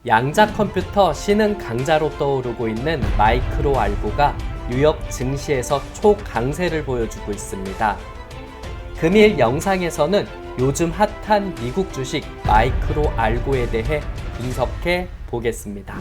양자 컴퓨터 신흥 강자로 떠오르고 있는 마이크로 알고가 뉴욕 증시에서 초강세를 보여주고 있습니다. 금일 영상에서는 요즘 핫한 미국 주식 마이크로 알고에 대해 분석해 보겠습니다.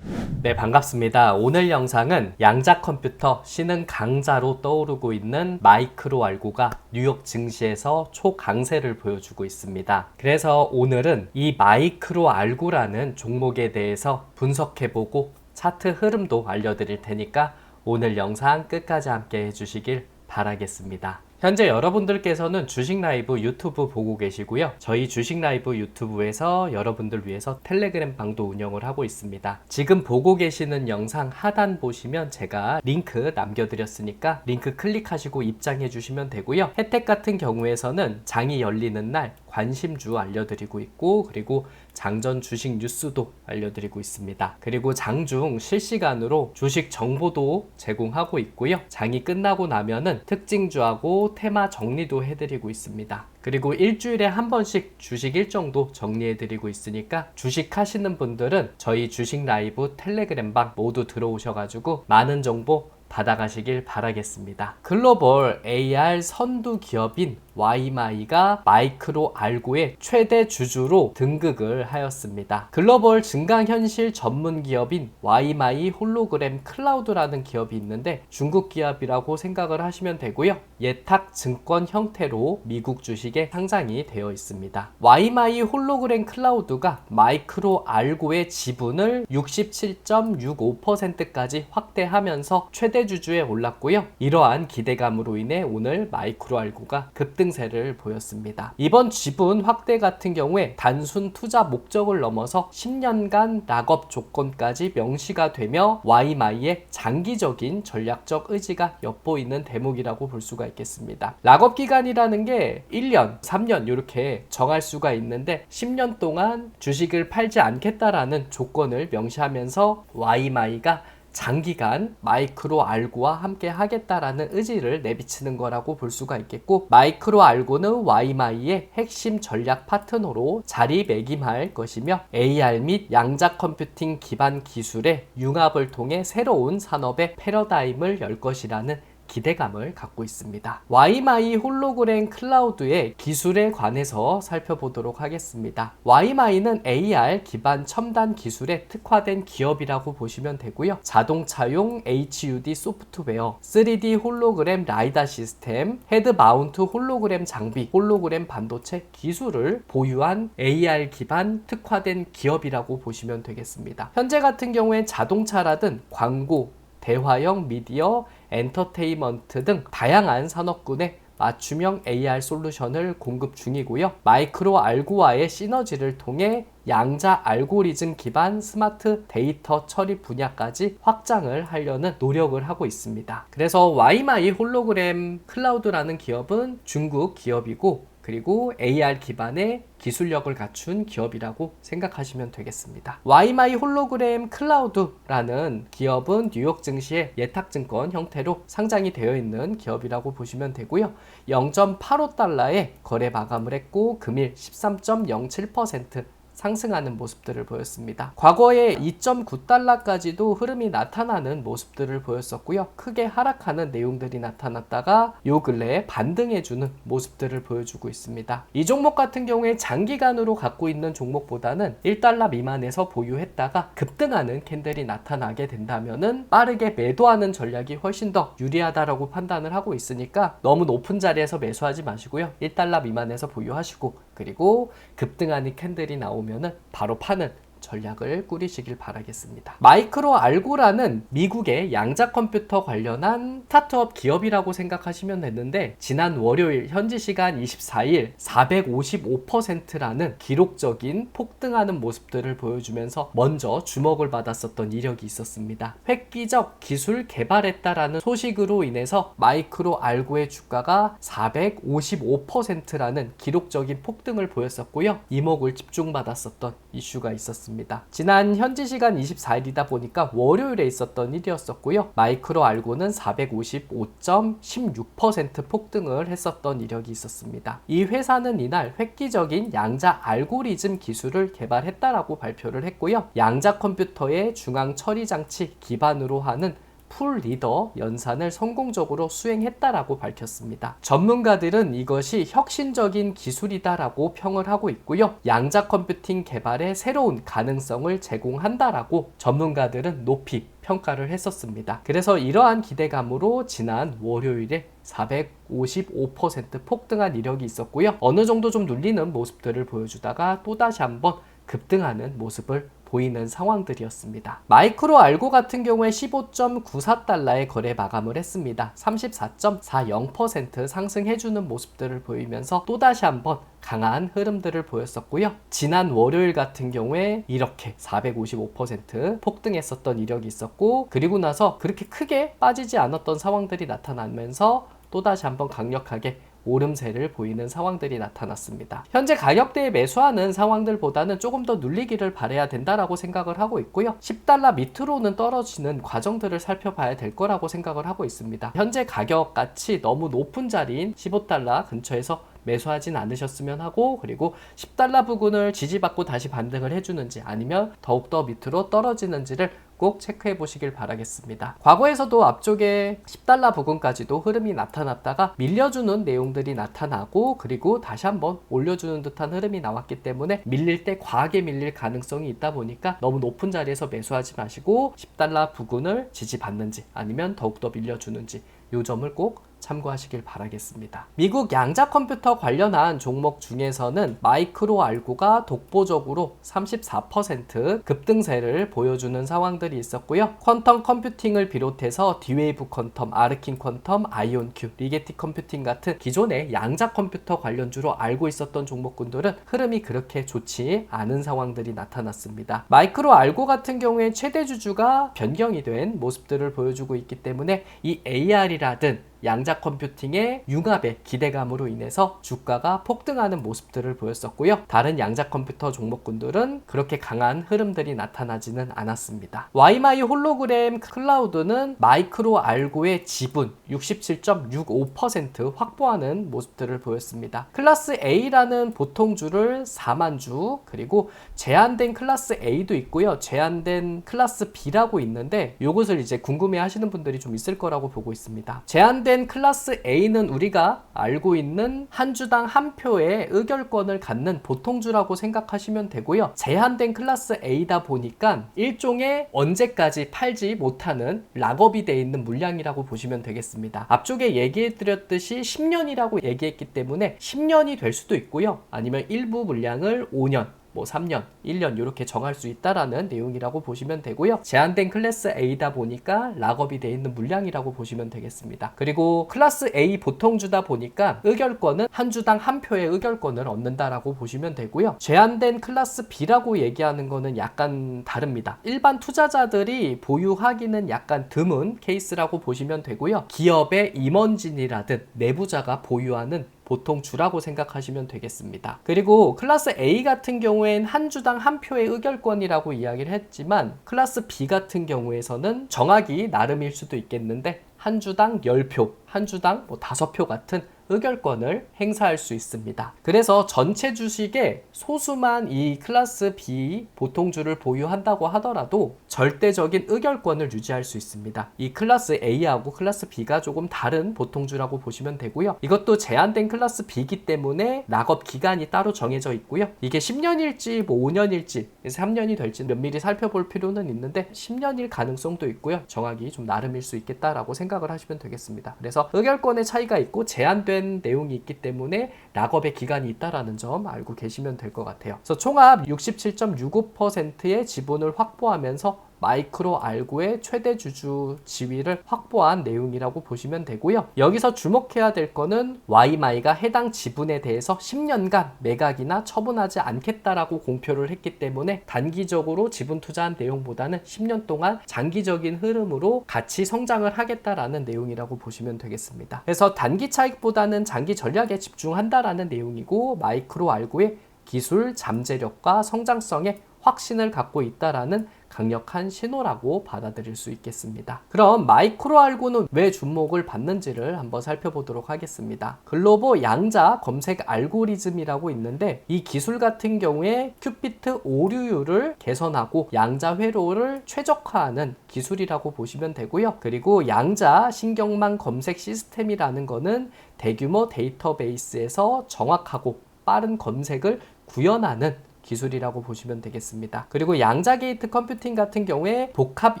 네, 반갑습니다. 오늘 영상은 양자 컴퓨터 신흥 강자로 떠오르고 있는 마이크로 알고가 뉴욕 증시에서 초강세를 보여주고 있습니다. 그래서 오늘은 이 마이크로 알고라는 종목에 대해서 분석해보고 차트 흐름도 알려드릴 테니까 오늘 영상 끝까지 함께 해주시길 바라겠습니다. 현재 여러분들께서는 주식 라이브 유튜브 보고 계시고요. 저희 주식 라이브 유튜브에서 여러분들 위해서 텔레그램 방도 운영을 하고 있습니다. 지금 보고 계시는 영상 하단 보시면 제가 링크 남겨드렸으니까 링크 클릭하시고 입장해 주시면 되고요. 혜택 같은 경우에서는 장이 열리는 날 관심주 알려드리고 있고, 그리고 장전 주식 뉴스도 알려드리고 있습니다. 그리고 장중 실시간으로 주식 정보도 제공하고 있고요. 장이 끝나고 나면은 특징주하고 테마 정리도 해드리고 있습니다. 그리고 일주일에 한 번씩 주식 일정도 정리해드리고 있으니까 주식 하시는 분들은 저희 주식 라이브 텔레그램 방 모두 들어오셔가지고 많은 정보 받아가시길 바라겠습니다. 글로벌 AR 선두 기업인 와이마이가 마이크로 알고의 최대 주주로 등극을 하였습니다. 글로벌 증강현실 전문 기업인 와이마이 홀로그램 클라우드라는 기업이 있는데 중국 기업이라고 생각을 하시면 되고요. 예탁 증권 형태로 미국 주식에 상장이 되어 있습니다. 와이마이 홀로그램 클라우드가 마이크로 알고의 지분을 67.65%까지 확대하면서 최대 주주에 올랐고요. 이러한 기대감으로 인해 오늘 마이크로 알고가 급등세를 보였습니다. 이번 지분 확대 같은 경우에 단순 투자 목적을 넘어서 10년간 락업 조건까지 명시가 되며 와이마이의 장기적인 전략적 의지가 엿보이는 대목이라고 볼 수가 있겠습니다. 락업 기간이라는 게 1년, 3년 이렇게 정할 수가 있는데 10년 동안 주식을 팔지 않겠다라는 조건을 명시하면서 와이마이가 장기간 마이크로 알고와 함께 하겠다라는 의지를 내비치는 거라고 볼 수가 있겠고, 마이크로 알고는 와이마이의 핵심 전략 파트너로 자리매김할 것이며 AR 및 양자 컴퓨팅 기반 기술의 융합을 통해 새로운 산업의 패러다임을 열 것이라는 기대감을 갖고 있습니다. 와이마이 홀로그램 클라우드의 기술에 관해서 살펴보도록 하겠습니다. 와이마이는 AR 기반 첨단 기술에 특화된 기업이라고 보시면 되고요. 자동차용 HUD 소프트웨어, 3D 홀로그램 라이다 시스템, 헤드 마운트 홀로그램 장비, 홀로그램 반도체 기술을 보유한 AR 기반 특화된 기업이라고 보시면 되겠습니다. 현재 같은 경우에 자동차라든 광고, 대화형 미디어, 엔터테인먼트 등 다양한 산업군에 맞춤형 AR 솔루션을 공급 중이고요. 마이크로 알고와의 시너지를 통해 양자 알고리즘 기반 스마트 데이터 처리 분야까지 확장을 하려는 노력을 하고 있습니다. 그래서 와이마이 홀로그램 클라우드라는 기업은 중국 기업이고, 그리고 AR 기반의 기술력을 갖춘 기업이라고 생각하시면 되겠습니다. 와이마이 홀로그램 클라우드라는 기업은 뉴욕 증시의 예탁증권 형태로 상장이 되어 있는 기업이라고 보시면 되고요. 0.85달러에 거래 마감을 했고 금일 13.07% 상승하는 모습들을 보였습니다. 과거에 2.9달러까지도 흐름이 나타나는 모습들을 보였었고요. 크게 하락하는 내용들이 나타났다가 요 근래에 반등해주는 모습들을 보여주고 있습니다. 이 종목 같은 경우에 장기간으로 갖고 있는 종목보다는 1달러 미만에서 보유했다가 급등하는 캔들이 나타나게 된다면은 빠르게 매도하는 전략이 훨씬 더 유리하다라고 판단을 하고 있으니까 너무 높은 자리에서 매수하지 마시고요. 1달러 미만에서 보유하시고, 그리고 급등하는 캔들이 나오면은 바로 파는 전략을 꾸리시길 바라겠습니다. 마이크로 알고라는 미국의 양자 컴퓨터 관련한 스타트업 기업이라고 생각하시면 되는데, 지난 월요일 현지 시간 24일 455%라는 기록적인 폭등하는 모습들을 보여주면서 먼저 주목을 받았었던 이력이 있었습니다. 획기적 기술 개발했다라는 소식으로 인해서 마이크로 알고의 주가가 455%라는 기록적인 폭등을 보였었고요. 이목을 집중받았었던 이슈가 있었습니다. 있었습니다. 지난 현지 시간 24일이다 보니까 월요일에 있었던 일이었었고요. 마이크로 알고는 455.16% 폭등을 했었던 이력이 있었습니다. 이 회사는 이날 획기적인 양자 알고리즘 기술을 개발했다라고 발표를 했고요. 양자 컴퓨터의 중앙 처리 장치 기반으로 하는 풀 리더 연산을 성공적으로 수행했다라고 밝혔습니다. 전문가들은 이것이 혁신적인 기술이다라고 평을 하고 있고요. 양자 컴퓨팅 개발에 새로운 가능성을 제공한다라고 전문가들은 높이 평가를 했었습니다. 그래서 이러한 기대감으로 지난 월요일에 455% 폭등한 이력이 있었고요. 어느 정도 좀 눌리는 모습들을 보여주다가 또다시 한번 급등하는 모습을 보이는 상황들이었습니다. 마이크로 알고 같은 경우에 15.94달러의 거래 마감을 했습니다. 34.40% 상승해주는 모습들을 보이면서 또다시 한번 강한 흐름들을 보였었고요. 지난 월요일 같은 경우에 이렇게 455% 폭등했었던 이력이 있었고, 그리고 나서 그렇게 크게 빠지지 않았던 상황들이 나타나면서 또다시 한번 강력하게 오름세를 보이는 상황들이 나타났습니다. 현재 가격대에 매수하는 상황들보다는 조금 더 눌리기를 바라야 된다라고 생각을 하고 있고요. 10달러 밑으로는 떨어지는 과정들을 살펴봐야 될 거라고 생각을 하고 있습니다. 현재 가격같이 너무 높은 자리인 15달러 근처에서 매수하진 않으셨으면 하고, 그리고 10달러 부근을 지지받고 다시 반등을 해주는지 아니면 더욱더 밑으로 떨어지는지를 꼭 체크해 보시길 바라겠습니다. 과거에서도 앞쪽에 10달러 부근까지도 흐름이 나타났다가 밀려주는 내용들이 나타나고, 그리고 다시 한번 올려주는 듯한 흐름이 나왔기 때문에 밀릴 때 과하게 밀릴 가능성이 있다 보니까 너무 높은 자리에서 매수하지 마시고 10달러 부근을 지지받는지 아니면 더욱더 밀려주는지 이 점을 꼭 참고하시길 바라겠습니다. 미국 양자 컴퓨터 관련한 종목 중에서는 마이크로 알고가 독보적으로 34% 급등세를 보여주는 상황들이 있었고요. 퀀텀 컴퓨팅을 비롯해서 D-Wave 퀀텀, 아르킨 퀀텀, 아이온큐, 리게티 컴퓨팅 같은 기존의 양자 컴퓨터 관련주로 알고 있었던 종목군들은 흐름이 그렇게 좋지 않은 상황들이 나타났습니다. 마이크로 알고 같은 경우에 최대 주주가 변경이 된 모습들을 보여주고 있기 때문에 이 AR이라든 양자 컴퓨팅의 융합의 기대감으로 인해서 주가가 폭등하는 모습들을 보였었고요. 다른 양자 컴퓨터 종목군들은 그렇게 강한 흐름들이 나타나지는 않았습니다. 와이마이 홀로그램 클라우드는 마이크로 알고의 지분 67.65% 확보하는 모습들을 보였습니다. 클래스 A라는 보통주를 4만 주, 그리고 제한된 클래스 A도 있고요. 제한된 클래스 B라고 있는데 이것을 이제 궁금해 하시는 분들이 좀 있을 거라고 보고 있습니다. 제한된 클래스 A는 우리가 알고 있는 한 주당 한 표의 의결권을 갖는 보통주라고 생각하시면 되고요. 제한된 클래스 A다 보니까 일종의 언제까지 팔지 못하는 락업이 되어 있는 물량이라고 보시면 되겠습니다. 앞쪽에 얘기해 드렸듯이 10년이라고 얘기했기 때문에 10년이 될 수도 있고요. 아니면 일부 물량을 5년, 3년, 1년 이렇게 정할 수 있다라는 내용이라고 보시면 되고요. 제한된 클래스 A다 보니까 락업이 되어 있는 물량이라고 보시면 되겠습니다. 그리고 클래스 A 보통주다 보니까 의결권은 한 주당 한 표의 의결권을 얻는다라고 보시면 되고요. 제한된 클래스 B라고 얘기하는 거는 약간 다릅니다. 일반 투자자들이 보유하기는 약간 드문 케이스라고 보시면 되고요. 기업의 임원진이라든 내부자가 보유하는 보통 주라고 생각하시면 되겠습니다. 그리고 클래스 A 같은 경우엔 한 주당 한 표의 의결권이라고 이야기를 했지만 클래스 B 같은 경우에서는 정하기 나름일 수도 있겠는데 한 주당 10표, 한 주당 5표 같은 의결권을 행사할 수 있습니다. 그래서 전체 주식에 소수만 이 클래스 B 보통주를 보유한다고 하더라도 절대적인 의결권을 유지할 수 있습니다. 이 클래스 A하고 클래스 B가 조금 다른 보통주라고 보시면 되고요. 이것도 제한된 클래스 B이기 때문에 락업 기간이 따로 정해져 있고요. 이게 10년일지 5년일지 3년이 될지 면밀히 살펴볼 필요는 있는데 10년일 가능성도 있고요. 정하기 좀 나름일 수 있겠다라고 생각을 하시면 되겠습니다. 그래서 의결권의 차이가 있고 제한된 내용이 있기 때문에 락업의 기간이 있다라는 점 알고 계시면 될 것 같아요. 그래서 총합 67.65%의 지분을 확보하면서 마이크로 알고의 최대 주주 지위를 확보한 내용이라고 보시면 되고요. 여기서 주목해야 될 거는 와이마이가 해당 지분에 대해서 10년간 매각이나 처분하지 않겠다라고 공표를 했기 때문에 단기적으로 지분 투자한 내용보다는 10년 동안 장기적인 흐름으로 같이 성장을 하겠다라는 내용이라고 보시면 되겠습니다. 그래서 단기 차익보다는 장기 전략에 집중한다라는 내용이고, 마이크로 알고의 기술 잠재력과 성장성에 확신을 갖고 있다라는 강력한 신호라고 받아들일 수 있겠습니다. 그럼 마이크로알고는 왜 주목을 받는지를 한번 살펴보도록 하겠습니다. 글로벌 양자 검색 알고리즘이라고 있는데 이 기술 같은 경우에 큐피트 오류율을 개선하고 양자 회로를 최적화하는 기술이라고 보시면 되고요. 그리고 양자 신경망 검색 시스템이라는 거는 대규모 데이터베이스에서 정확하고 빠른 검색을 구현하는 기술이라고 보시면 되겠습니다. 그리고 양자 게이트 컴퓨팅 같은 경우에 복합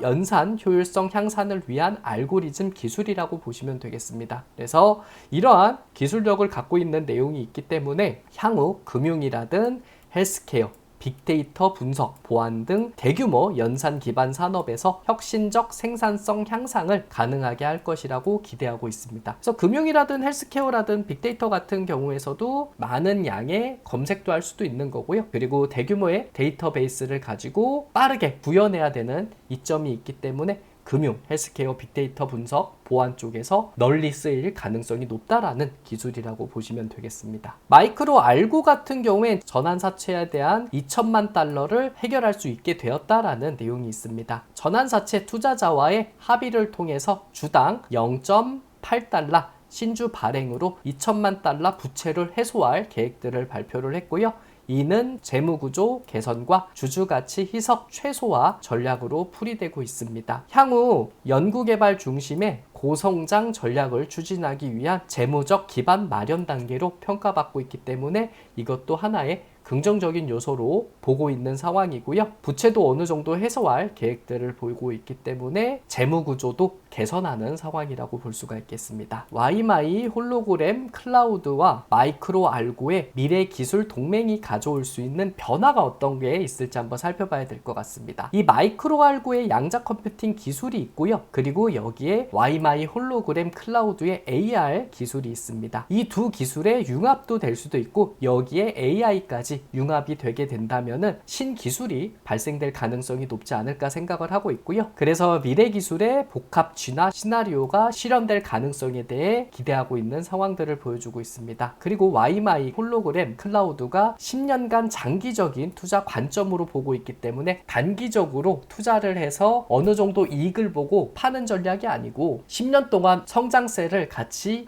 연산 효율성 향상을 위한 알고리즘 기술이라고 보시면 되겠습니다. 그래서 이러한 기술력을 갖고 있는 내용이 있기 때문에 향후 금융이라든 헬스케어, 빅데이터 분석, 보안 등 대규모 연산 기반 산업에서 혁신적 생산성 향상을 가능하게 할 것이라고 기대하고 있습니다. 그래서 금융이라든 헬스케어라든 빅데이터 같은 경우에서도 많은 양의 검색도 할 수도 있는 거고요. 그리고 대규모의 데이터베이스를 가지고 빠르게 구현해야 되는 이점이 있기 때문에 금융, 헬스케어, 빅데이터 분석, 보안 쪽에서 널리 쓰일 가능성이 높다라는 기술이라고 보시면 되겠습니다. 마이크로 알고 같은 경우엔 전환사채에 대한 2천만 달러를 해결할 수 있게 되었다라는 내용이 있습니다. 전환사채 투자자와의 합의를 통해서 주당 0.8달러 신주 발행으로 2천만 달러 부채를 해소할 계획들을 발표를 했고요. 이는 재무구조 개선과 주주가치 희석 최소화 전략으로 풀이되고 있습니다. 향후 연구개발 중심의 고성장 전략을 추진하기 위한 재무적 기반 마련 단계로 평가받고 있기 때문에 이것도 하나의 긍정적인 요소로 보고 있는 상황이고요. 부채도 어느 정도 해소할 계획들을 보이고 있기 때문에 재무 구조도 개선하는 상황이라고 볼 수가 있겠습니다. 와이마이 홀로그램 클라우드와 마이크로 알고의 미래 기술 동맹이 가져올 수 있는 변화가 어떤 게 있을지 한번 살펴봐야 될 것 같습니다. 이 마이크로 알고의 양자 컴퓨팅 기술이 있고요. 그리고 여기에 와이마이 홀로그램 클라우드의 AR 기술이 있습니다. 이 두 기술의 융합도 될 수도 있고 여기에 AI까지 융합이 되게 된다면은 신기술이 발생될 가능성이 높지 않을까 생각을 하고 있고요. 그래서 미래 기술의 복합 진화 시나리오가 실현될 가능성에 대해 기대하고 있는 상황들을 보여주고 있습니다. 그리고 와이마이 홀로그램 클라우드가 10년간 장기적인 투자 관점으로 보고 있기 때문에 단기적으로 투자를 해서 어느 정도 이익을 보고 파는 전략이 아니고 10년 동안 성장세를 같이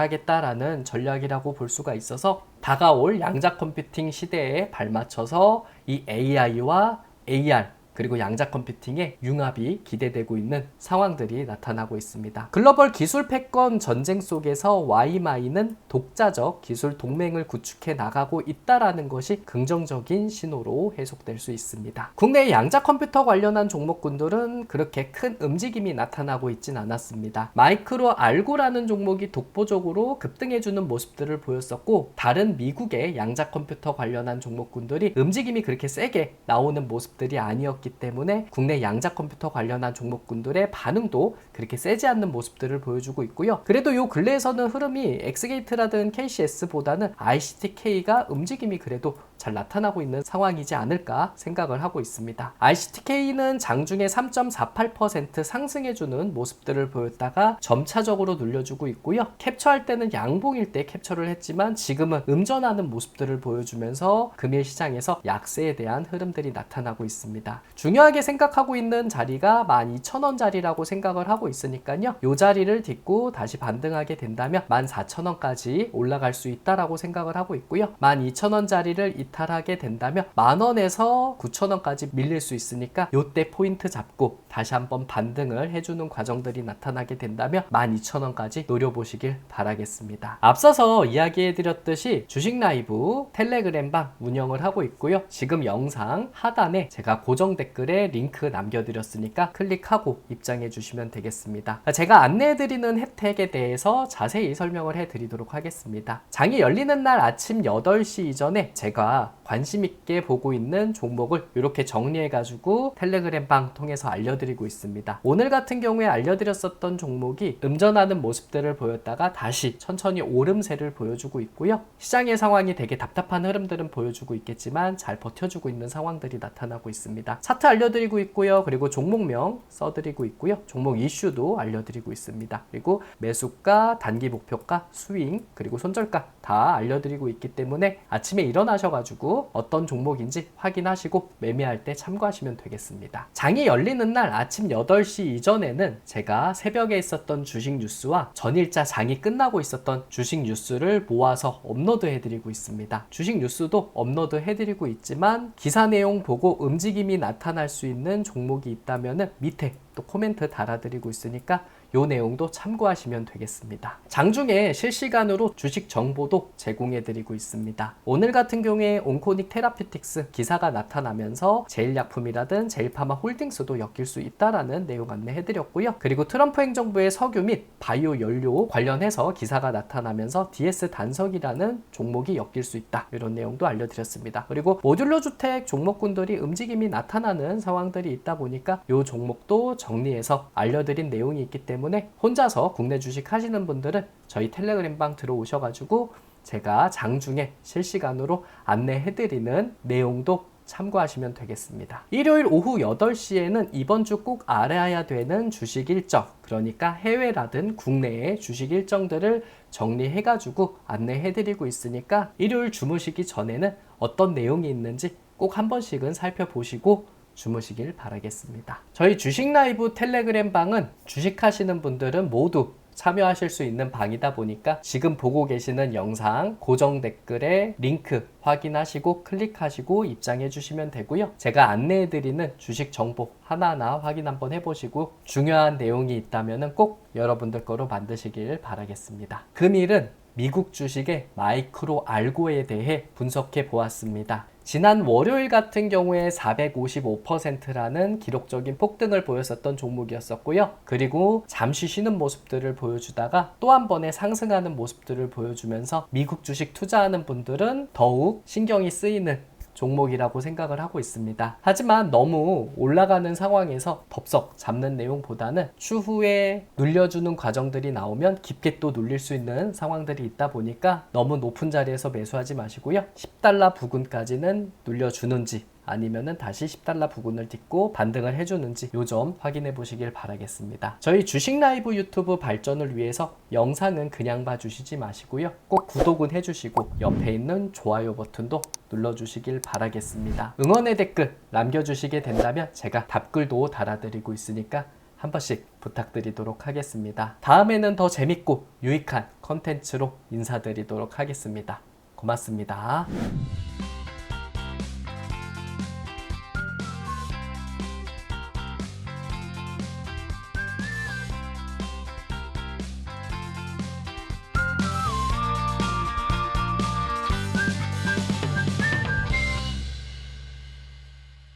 이어나가겠다라는 전략이라고 볼 수가 있어서 다가올 양자 컴퓨팅 시대에 발맞춰서 이 AI와 AR 그리고 양자 컴퓨팅의 융합이 기대되고 있는 상황들이 나타나고 있습니다. 글로벌 기술 패권 전쟁 속에서 와이마이는 독자적 기술 동맹을 구축해 나가고 있다라는 것이 긍정적인 신호로 해석될 수 있습니다. 국내 양자 컴퓨터 관련한 종목군들은 그렇게 큰 움직임이 나타나고 있진 않았습니다. 마이크로 알고라는 종목이 독보적으로 급등해주는 모습들을 보였었고 다른 미국의 양자 컴퓨터 관련한 종목군들이 움직임이 그렇게 세게 나오는 모습들이 아니었기 때문에 국내 양자 컴퓨터 관련한 종목군들의 반응도 그렇게 세지 않는 모습들을 보여주고 있고요. 그래도 요 근래에서는 흐름이 엑스게이트라든 KCS보다는 ICTK가 움직임이 그래도 잘 나타나고 있는 상황이지 않을까 생각을 하고 있습니다. ICTK는 장중에 3.48% 상승해주는 모습들을 보였다가 점차적으로 눌려주고 있고요. 캡처할 때는 양봉일 때 캡처를 했지만 지금은 음전하는 모습들을 보여주면서 금일 시장에서 약세에 대한 흐름들이 나타나고 있습니다. 중요하게 생각하고 있는 자리가 12,000원 자리라고 생각을 하고 있으니까요. 이 자리를 딛고 다시 반등하게 된다면 14,000원까지 올라갈 수 있다라고 생각을 하고 있고요. 12,000원 자리를 이탈하게 된다면 10,000원에서 9,000원까지 밀릴 수 있으니까 이때 포인트 잡고 다시 한번 반등을 해주는 과정들이 나타나게 된다면 12,000원까지 노려보시길 바라겠습니다. 앞서서 이야기해드렸듯이 주식 라이브 텔레그램방 운영을 하고 있고요. 지금 영상 하단에 제가 고정 댓글에 링크 남겨드렸으니까 클릭하고 입장해 주시면 되겠습니다. 제가 안내해드리는 혜택에 대해서 자세히 설명을 해드리도록 하겠습니다. 장이 열리는 날 아침 8시 이전에 제가 관심 있게 보고 있는 종목을 이렇게 정리해가지고 텔레그램방 통해서 알려드리고 있습니다. 오늘 같은 경우에 알려드렸었던 종목이 음전하는 모습들을 보였다가 다시 천천히 오름세를 보여주고 있고요. 시장의 상황이 되게 답답한 흐름들은 보여주고 있겠지만 잘 버텨주고 있는 상황들이 나타나고 있습니다. 차트 알려드리고 있고요. 그리고 종목명 써드리고 있고요. 종목 이슈도 알려드리고 있습니다. 그리고 매수가, 단기 목표가, 스윙, 그리고 손절가 다 알려드리고 있기 때문에 아침에 일어나셔가지고 보셔가지고 어떤 종목인지 확인하시고 매매할 때 참고하시면 되겠습니다. 장이 열리는 날 아침 8시 이전에는 제가 새벽에 있었던 주식 뉴스와 전일자 장이 끝나고 있었던 주식 뉴스를 모아서 업로드 해드리고 있습니다. 주식 뉴스도 업로드 해드리고 있지만 기사 내용 보고 움직임이 나타날 수 있는 종목이 있다면 밑에 또 코멘트 달아드리고 있으니까 요 내용도 참고하시면 되겠습니다. 장중에 실시간으로 주식 정보도 제공해드리고 있습니다. 오늘 같은 경우에 온코닉 테라피틱스 기사가 나타나면서 제일약품이라든 제일파마 홀딩스도 엮일 수 있다라는 내용 안내해드렸고요. 그리고 트럼프 행정부의 석유 및 바이오 연료 관련해서 기사가 나타나면서 DS 단석이라는 종목이 엮일 수 있다. 이런 내용도 알려드렸습니다. 그리고 모듈러 주택 종목군들이 움직임이 나타나는 상황들이 있다 보니까 요 종목도 정리해서 알려드린 내용이 있기 때문에 혼자서 국내 주식 하시는 분들은 저희 텔레그램방 들어오셔가지고 제가 장중에 실시간으로 안내해드리는 내용도 참고하시면 되겠습니다. 일요일 오후 8시에는 이번 주 꼭 알아야 되는 주식 일정, 그러니까 해외라든 국내의 주식 일정들을 정리해가지고 안내해드리고 있으니까 일요일 주무시기 전에는 어떤 내용이 있는지 꼭 한 번씩은 살펴보시고 주무시길 바라겠습니다. 저희 주식 라이브 텔레그램 방은 주식하시는 분들은 모두 참여하실 수 있는 방이다 보니까 지금 보고 계시는 영상 고정 댓글에 링크 확인하시고 클릭하시고 입장해 주시면 되고요. 제가 안내해 드리는 주식 정보 하나하나 확인 한번 해보시고 중요한 내용이 있다면 꼭 여러분들 거로 만드시길 바라겠습니다. 금일은 미국 주식의 마이크로 알고에 대해 분석해 보았습니다. 지난 월요일 같은 경우에 455%라는 기록적인 폭등을 보였었던 종목이었었고요. 그리고 잠시 쉬는 모습들을 보여주다가 또 한 번의 상승하는 모습들을 보여주면서 미국 주식 투자하는 분들은 더욱 신경이 쓰이는 종목이라고 생각을 하고 있습니다. 하지만 너무 올라가는 상황에서 덥석 잡는 내용보다는 추후에 눌려주는 과정들이 나오면 깊게 또 눌릴 수 있는 상황들이 있다 보니까 너무 높은 자리에서 매수하지 마시고요. 10달러 부근까지는 눌려주는지 아니면은 다시 10달러 부근을 딛고 반등을 해주는지 요 점 확인해 보시길 바라겠습니다. 저희 주식 라이브 유튜브 발전을 위해서 영상은 그냥 봐주시지 마시고요. 꼭 구독은 해주시고 옆에 있는 좋아요 버튼도 눌러주시길 바라겠습니다. 응원의 댓글 남겨주시게 된다면 제가 답글도 달아드리고 있으니까 한 번씩 부탁드리도록 하겠습니다. 다음에는 더 재밌고 유익한 컨텐츠로 인사드리도록 하겠습니다. 고맙습니다.